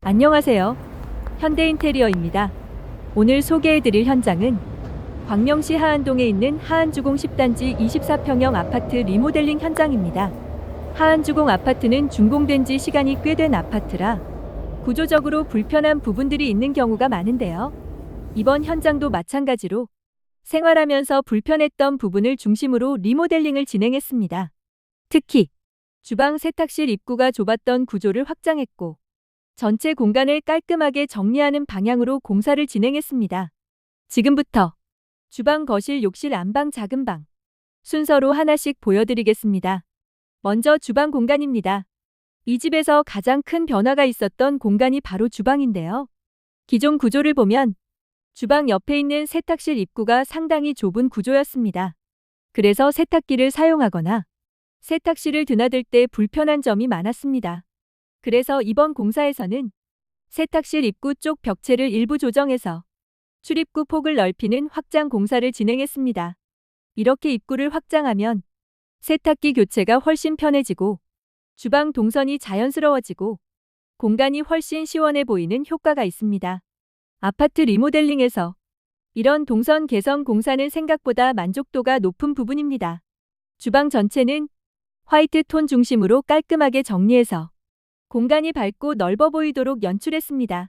안녕하세요. 현대인테리어입니다. 오늘 소개해드릴 현장은 광명시 하안동에 있는 하안주공 10단지 24평형 아파트 리모델링 현장입니다. 하안주공 아파트는 준공된 지 시간이 꽤 된 아파트라 구조적으로 불편한 부분들이 있는 경우가 많은데요. 이번 현장도 마찬가지로 생활하면서 불편했던 부분을 중심으로 리모델링을 진행했습니다. 특히 주방 세탁실 입구가 좁았던 구조를 확장했고 전체 공간을 깔끔하게 정리하는 방향으로 공사를 진행했습니다. 지금부터 주방, 거실, 욕실, 안방, 작은 방 순서로 하나씩 보여드리겠습니다. 먼저 주방 공간입니다. 이 집에서 가장 큰 변화가 있었던 공간이 바로 주방인데요. 기존 구조를 보면 주방 옆에 있는 세탁실 입구가 상당히 좁은 구조였습니다. 그래서 세탁기를 사용하거나 세탁실을 드나들 때 불편한 점이 많았습니다. 그래서 이번 공사에서는 세탁실 입구 쪽 벽체를 일부 조정해서 출입구 폭을 넓히는 확장 공사를 진행했습니다. 이렇게 입구를 확장하면 세탁기 교체가 훨씬 편해지고 주방 동선이 자연스러워지고 공간이 훨씬 시원해 보이는 효과가 있습니다. 아파트 리모델링에서 이런 동선 개선 공사는 생각보다 만족도가 높은 부분입니다. 주방 전체는 화이트 톤 중심으로 깔끔하게 정리해서 공간이 밝고 넓어 보이도록 연출했습니다.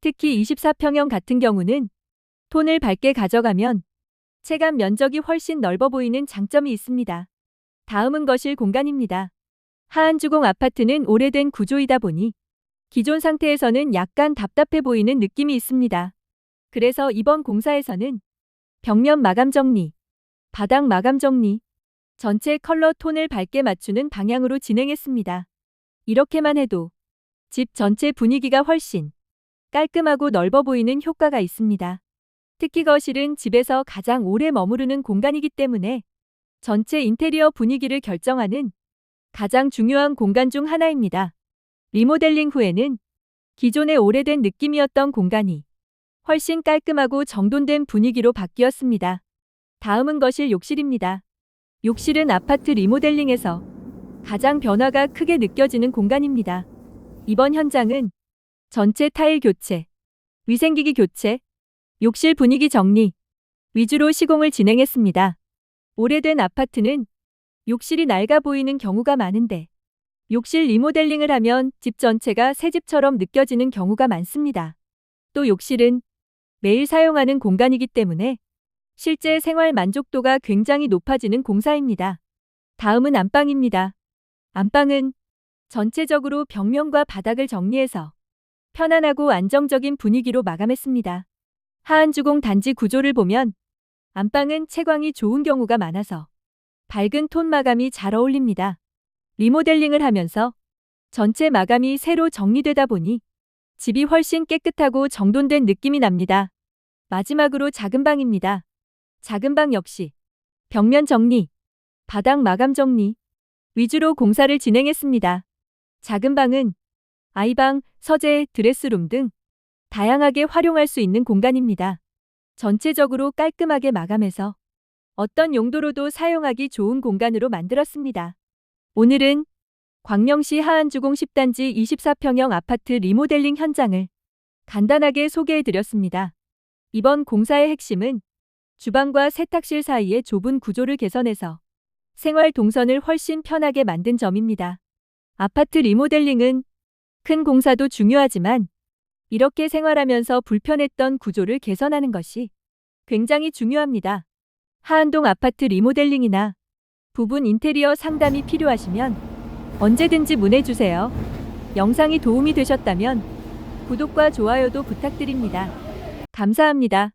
특히 24평형 같은 경우는 톤을 밝게 가져가면 체감 면적이 훨씬 넓어 보이는 장점이 있습니다. 다음은 거실 공간입니다. 하안주공 아파트는 오래된 구조이다 보니 기존 상태에서는 약간 답답해 보이는 느낌이 있습니다. 그래서 이번 공사에서는 벽면 마감 정리, 바닥 마감 정리, 전체 컬러 톤을 밝게 맞추는 방향으로 진행했습니다. 이렇게만 해도 집 전체 분위기가 훨씬 깔끔하고 넓어 보이는 효과가 있습니다. 특히 거실은 집에서 가장 오래 머무르는 공간이기 때문에 전체 인테리어 분위기를 결정하는 가장 중요한 공간 중 하나입니다. 리모델링 후에는 기존의 오래된 느낌이었던 공간이 훨씬 깔끔하고 정돈된 분위기로 바뀌었습니다. 다음은 거실 욕실입니다. 욕실은 아파트 리모델링에서 가장 변화가 크게 느껴지는 공간입니다. 이번 현장은 전체 타일 교체, 위생기기 교체, 욕실 분위기 정리 위주로 시공을 진행했습니다. 오래된 아파트는 욕실이 낡아 보이는 경우가 많은데 욕실 리모델링을 하면 집 전체가 새 집처럼 느껴지는 경우가 많습니다. 또 욕실은 매일 사용하는 공간이기 때문에 실제 생활 만족도가 굉장히 높아지는 공사입니다. 다음은 안방입니다. 안방은 전체적으로 벽면과 바닥을 정리해서 편안하고 안정적인 분위기로 마감했습니다. 하안주공 단지 구조를 보면 안방은 채광이 좋은 경우가 많아서 밝은 톤 마감이 잘 어울립니다. 리모델링을 하면서 전체 마감이 새로 정리되다 보니 집이 훨씬 깨끗하고 정돈된 느낌이 납니다. 마지막으로 작은 방입니다. 작은 방 역시 벽면 정리, 바닥 마감 정리 위주로 공사를 진행했습니다. 작은 방은 아이방, 서재, 드레스룸 등 다양하게 활용할 수 있는 공간입니다. 전체적으로 깔끔하게 마감해서 어떤 용도로도 사용하기 좋은 공간으로 만들었습니다. 오늘은 광명시 하안주공 10단지 24평형 아파트 리모델링 현장을 간단하게 소개해드렸습니다. 이번 공사의 핵심은 주방과 세탁실 사이의 좁은 구조를 개선해서 생활 동선을 훨씬 편하게 만든 점입니다. 아파트 리모델링은 큰 공사도 중요하지만 이렇게 생활하면서 불편했던 구조를 개선하는 것이 굉장히 중요합니다. 하안동 아파트 리모델링이나 부분 인테리어 상담이 필요하시면 언제든지 문의주세요. 영상이 도움이 되셨다면 구독과 좋아요도 부탁드립니다. 감사합니다.